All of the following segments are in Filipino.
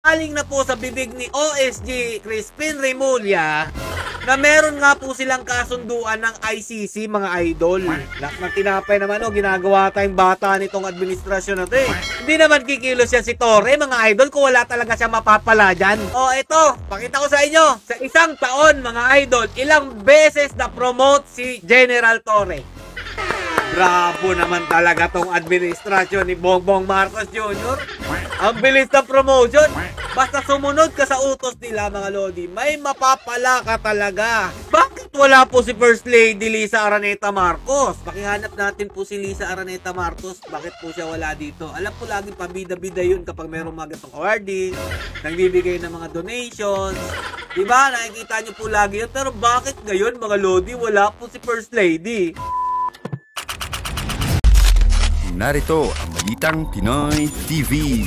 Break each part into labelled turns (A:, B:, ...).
A: Galing na po sa bibig ni OSG Crispin Remulla na meron nga po silang kasunduan ng ICC, mga idol. Lahat ng tinapay naman ginagawa tayong bata nitong administrasyon na to eh. Hindi naman kikilos yan si Torre, mga idol, kung wala talaga siya mapapala dyan. O eto, pakita ko sa inyo, sa isang taon, mga idol, ilang beses na promote si General Torre. Bravo naman talaga tong administrasyon ni Bongbong Marcos Jr. Ang bilis ng promotion. Basta sumunod ka sa utos nila, mga lodi, may mapapala ka talaga. Bakit wala po si First Lady Lisa Araneta Marcos? Pakihanap natin po si Lisa Araneta Marcos. Bakit po siya wala dito? Alam po laging pabida-bida yun kapag mayroong mga gatong awarding, nagbibigay ng mga donations. Diba? Nakikita nyo po lagi yun. Pero bakit ngayon, mga lodi, wala po si First Lady?
B: Narito ang Balitang Pinoy TV.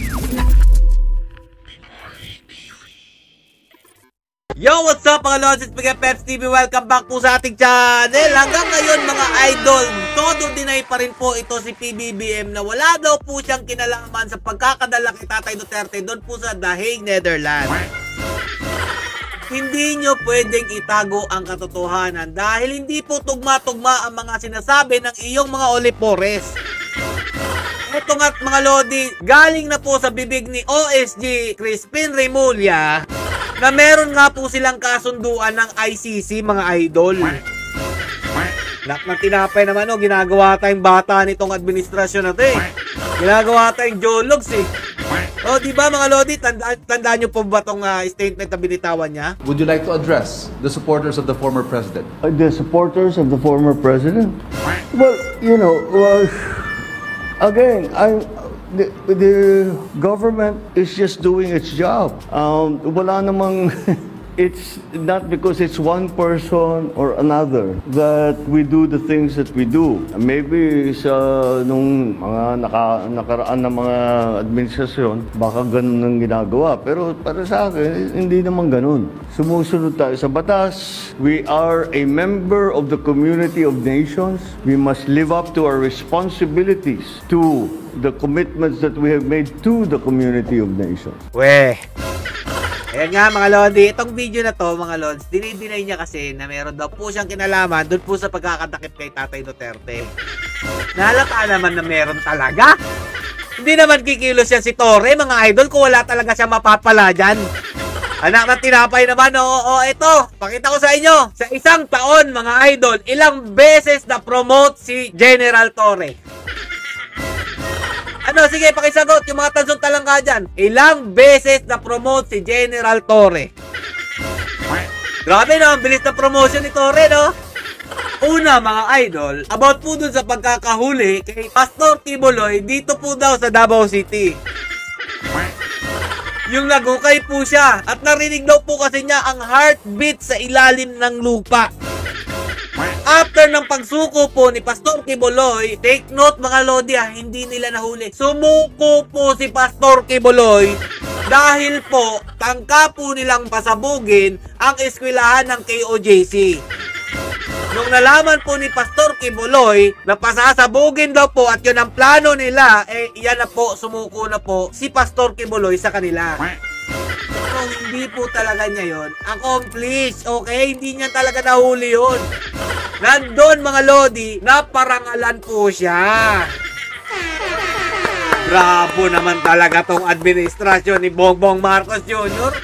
A: Yo, what's up mga lods? It's Miguel Peps TV. Welcome back po sa ating channel. Hanggang ngayon mga idol, todo deny pa rin po ito si PBBM na wala daw po siyang kinalaman sa pagkakadala kay Tatay Duterte doon po sa The Hague, Netherlands. Hindi nyo pwedeng itago ang katotohanan dahil hindi po tugma-tugma ang mga sinasabi ng iyong mga olipores. Ito nga mga lodi, galing na po sa bibig ni OSG Crispin Remulla na meron nga po silang kasunduan ng ICC, mga idol. Lahat ng tinapay naman ginagawa tayong bata nitong administrasyon na to eh. Ginagawa tayong jologs eh. O diba mga lodi, tandaan nyo po ba itong statement na binitawan niya?
C: Would you like to address the supporters of the former president?
D: The supporters of the former president? Well, you know, again, the government is just doing its job. Wala namang, it's not because it's one person or another that we do the things that we do. Maybe sa nung mga nakaraan na mga administrasyon, baka ganun ang ginagawa. Pero para sa akin, hindi naman ganun. Sumusunod tayo sa batas. We are a member of the community of nations. We must live up to our responsibilities to the commitments that we have made to the community of nations.
A: Weh. Ayan nga mga lodi, itong video na to mga lods, dinidinay niya kasi na meron daw po siyang kinalaman doon po sa pagkakatakip kay Tatay Duterte. Nahalata naman na meron talaga. Hindi naman kikilos yan si Torre, mga idol, kung wala talaga siya mapapala dyan. Anak na tinapay naman, ito, pakita ko sa inyo. Sa isang taon, mga idol, ilang beses na promote si General Torre. Ano, sige, pakisagot yung mga tansong talangka dyan. Ilang beses na promote si General Torre? Grabe no, ang bilis na promotion ni Torre, no? Una, mga idol, about po dun sa pagkakahuli kay Pastor Quiboloy dito po daw sa Davao City. Yung nagukay po siya at narinig daw po kasi niya ang heartbeat sa ilalim ng lupa. After ng pagsuko po ni Pastor Quiboloy, take note mga lodi hindi nila nahuli. Sumuko po si Pastor Quiboloy dahil po tangka po nilang pasabugin ang eskwelahan ng KOJC. Nung nalaman po ni Pastor Quiboloy na pasasabugin daw po at yun ang plano nila, yan na po, sumuko na po si Pastor Quiboloy sa kanila. So, hindi po talaga niya yun accomplish, okay? Hindi niya talaga nahuli yun. Nandun mga lodi, naparangalan po siya. Bravo naman talaga tong administrasyon ni Bongbong Marcos Jr.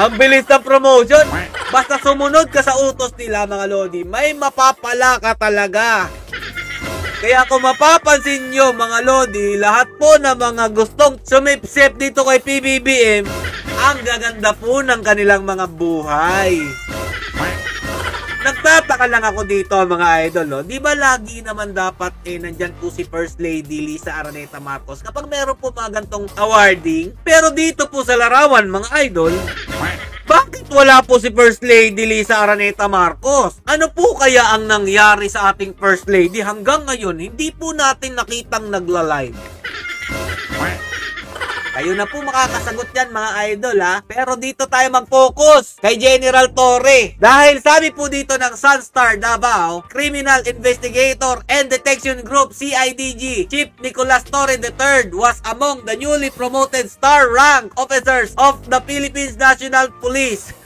A: Ang bilis ng promotion. Basta sumunod ka sa utos nila mga lodi, may mapapala ka talaga. Kaya kung mapapansin nyo mga lodi, lahat po na mga gustong sumipsip dito kay PBBM, ang gaganda po ng kanilang mga buhay. Nagtataka lang ako dito mga idol, no? Di ba lagi naman dapat nandyan po si First Lady Lisa Araneta Marcos kapag meron po mga gantong awarding? Pero dito po sa larawan mga idol, bakit wala po si First Lady Lisa Araneta Marcos? Ano po kaya ang nangyari sa ating First Lady hanggang ngayon? Hindi po natin nakitang nagla-live. Kayo na po makakasagot yan mga idol ha. Pero dito tayo mag-focus kay General Torre. Dahil sabi po dito ng Sunstar Davao, Criminal Investigator and Detection Group CIDG, Chief Nicolas Torre III was among the newly promoted star rank officers of the Philippines National Police.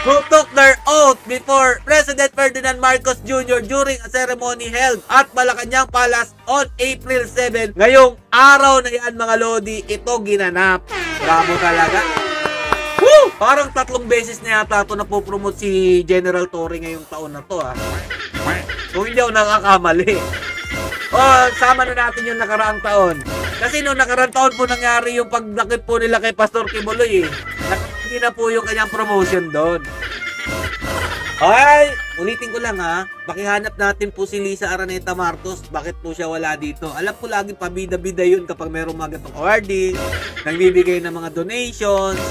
A: Who took their oath before President Ferdinand Marcos Jr. during a ceremony held at Malacanang Palace on April 7. Ngayong araw na yan mga Lodi, ito ginanap. Bravo talaga. Woo! Parang 3 beses na yata ito napopromote si General Torre ngayong taon na to ha. Kung hindi ako nakakamali. Sama na natin yung nakaraang taon. Kasi noong nakaraang taon po nangyari yung pagdakip po nila kay Pastor Kibuloy eh. Hindi na po yung kanyang promotion doon. Ay, ulitin ko lang ha. Pakihanap natin po si Lisa Araneta Marcos. Bakit po siya wala dito? Alam ko lagi pabida-bida yun kapag mayroong mga gatong awarding, nagbibigay ng mga donations.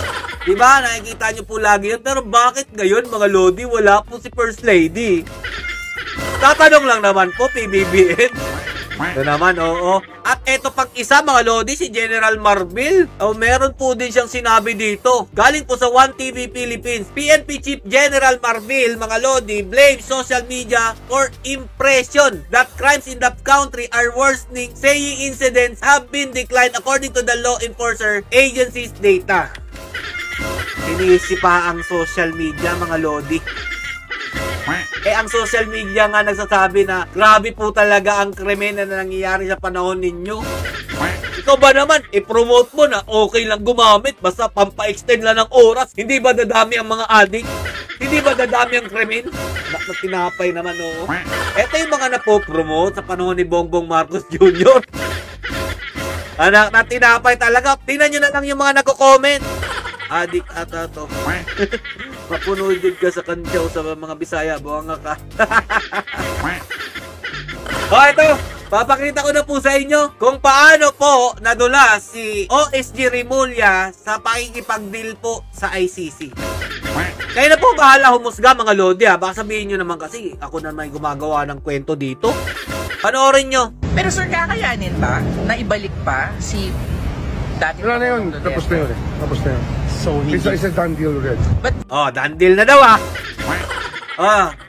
A: Diba? Nakikita nyo po lagi yun. Pero bakit ngayon mga Lodi, wala po si First Lady? Tatanong lang naman po, PBBM. Ito naman, oo. At eto pang isa mga Lodi, si General Marbil. Meron po din siyang sinabi dito. Galing po sa One TV Philippines. PNP Chief General Marbil, mga Lodi, blames social media for impression that crimes in the country are worsening, saying incidents have been declined according to the law enforcer agency's data. Sinisipa ang social media mga Lodi. Ang social media nga nagsasabi na grabe po talaga ang krimen na nangyayari sa panahon ninyo. Ikaw ba naman, i-promote mo na okay lang gumamit basta pampa-extend lang ng oras. Hindi ba dadami ang mga addict? Hindi ba dadami ang krimen? Tinapay naman, oo. Ito yung mga napopromote sa panahon ni Bongbong Marcos Jr. Anak na tinapay talaga. Tingnan nyo na lang yung mga nagko-comment. Addict ata to. Mapunodid ka sa kanjaw sa mga Bisaya, buwanga ka. Ito, papakita ko na po sa inyo kung paano po nadulas si OSG Remulla sa pakikipag-deal po sa ICC. Kaya na po bahala humusga mga Lodi ha. Baka sabihin nyo naman kasi ako na may gumagawa ng kwento dito. Panoorin nyo.
E: Pero sir, kakayanin ba na ibalik pa si dati?
F: Wala na yun. Tapos na yun eh. Tapos na yun.
E: So, hindi.
F: It's a done deal already.
A: Done deal na daw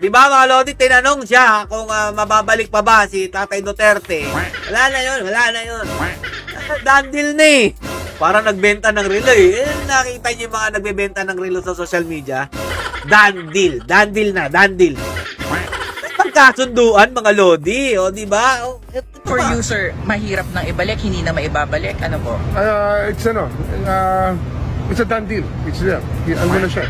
A: di ba mga Lodi, tinanong siya kung mababalik pa ba si Tatay Duterte. Wala na yun. Done deal na eh. Parang nagbenta ng relo eh. Nakita niyo yung mga nagbebenta ng relo sa social media. Done deal na. Pagkasunduan mga Lodi, di ba?
E: For you sir, mahirap nang ibalik, hindi na maibabalik. Ano po?
F: It's a done deal. It's there. Ano na siya?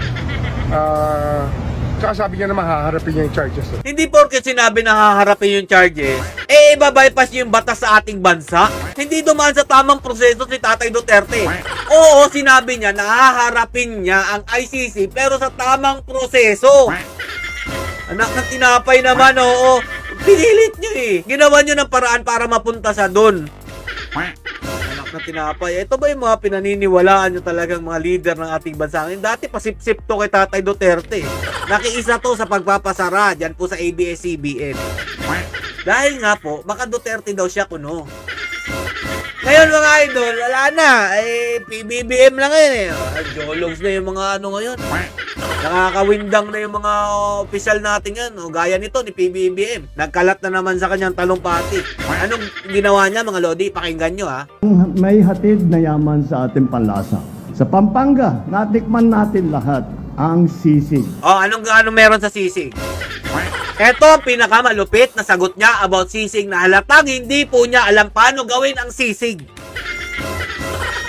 F: Tsaka sabi niya na mahaharapin niya yung charges.
A: Hindi porket sinabi na haharapin yung charges, ibabypass yung batas sa ating bansa. Hindi dumaan sa tamang proseso si Tatay Duterte. Oo, sinabi niya na haharapin niya ang ICC pero sa tamang proseso. Anak ng tinapay naman, oo. Pinilit niyo eh. Ginawa niyo ng paraan para mapunta sa doon. Anak ng tinapay. Ito ba yung mga pinaniniwalaan niyo talagang mga leader ng ating bansa? Dati pasip-sip to kay Tatay Duterte. Nakiisa to sa pagpapasara dyan po sa ABS-CBN. Dahil nga po, baka Duterte daw siya kuno. Ngayon mga idol, wala na. PBBM lang ngayon eh. Jologs na yung mga ano ngayon. Nakakawindang na yung mga opisyal natin yan. Gaya nito ni PBBM. Nagkalat na naman sa kanyang talumpati. Anong ginawa niya mga Lodi? Pakinggan nyo ha.
D: May hatid na yaman sa ating panlasa. Sa Pampanga, natikman natin lahat ang sisig.
A: Anong meron sa sisig? Ito ang pinakamalupit na sagot niya about sisig na halatang hindi po niya alam paano gawin ang sisig.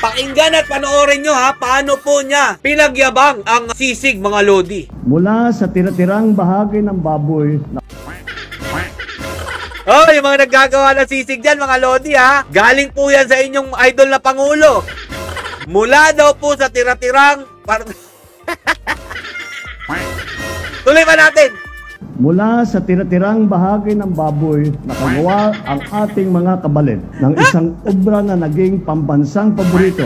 A: Pakinggan at panoorin nyo ha, paano po niya pinagyabang ang sisig mga Lodi.
D: Mula sa tira-tirang bahagi ng baboy na
A: yung mga naggagawa ng sisig dyan mga Lodi ha, galing po yan sa inyong idol na Pangulo. Mula daw po sa tira-tirang tuloy pa natin.
D: Mula sa tira-tirang bahagi ng baboy, nakagawa ang ating mga kabalit ng isang obra na naging pambansang paborito.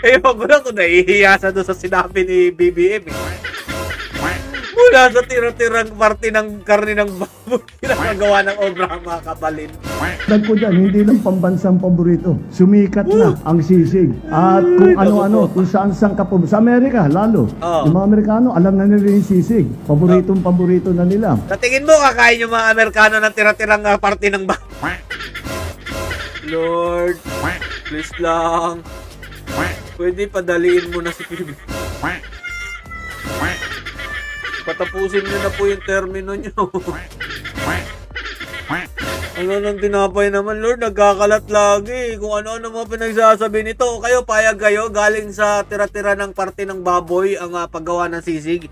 A: Ewan ko lang kung nahihiya sa doon sa sinabi ni BBM. Mula sa tira-tirang parte ng karne ng baboy ginagawa ng obra mga kabalin.
G: Dagdag ko dyan, hindi lang pambansang paborito. Sumikat na ang sisig. At kung ano-ano, kung saan-saan ka sa Amerika, lalo.
A: Oo.
G: Yung mga Amerikano, alam na nila yung sisig. Paboritong-paborito na nila.
A: Sa tingin mo, kakain yung mga Amerikano ng tira-tirang parte ng baboy? Lord, please lang. Pwede padaliin mo na si Pibi. Patapusin nyo na po yung termino nyo. Ano nang tinapay naman, Lord? Nagkakalat lagi. Kung ano-ano mga pinagsasabi nito. Kayo, payag kayo, galing sa tira-tira ng parte ng baboy ang paggawa ng sisig.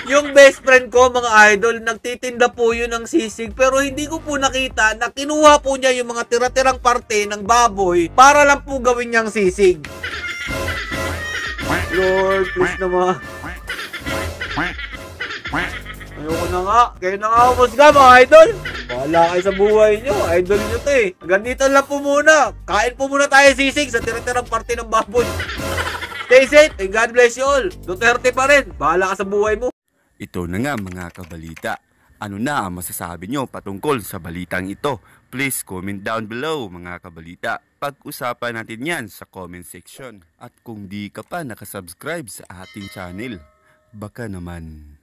A: Yung best friend ko, mga idol, nagtitinda po yun ng sisig. Pero hindi ko po nakita na kinuha po niya yung mga tira-tirang parte ng baboy para lang po gawin niyang sisig. Lord, please naman. Ayoko na nga. Kayo na nga umusga, mga idol. Bahala kayo sa buhay nyo. Idol nyo to eh. Ganito lang po muna. Kain po muna tayo sisig sa tira-tirang parte ng baboy. Stay safe and God bless you all. Duterte pa rin. Bahala ka sa buhay mo.
B: Ito na nga mga kabalita. Ano na ang masasabi nyo patungkol sa balitang ito? Please comment down below mga kabalita. Pag-usapan natin yan sa comment section. At kung di ka pa nakasubscribe sa ating channel, baka naman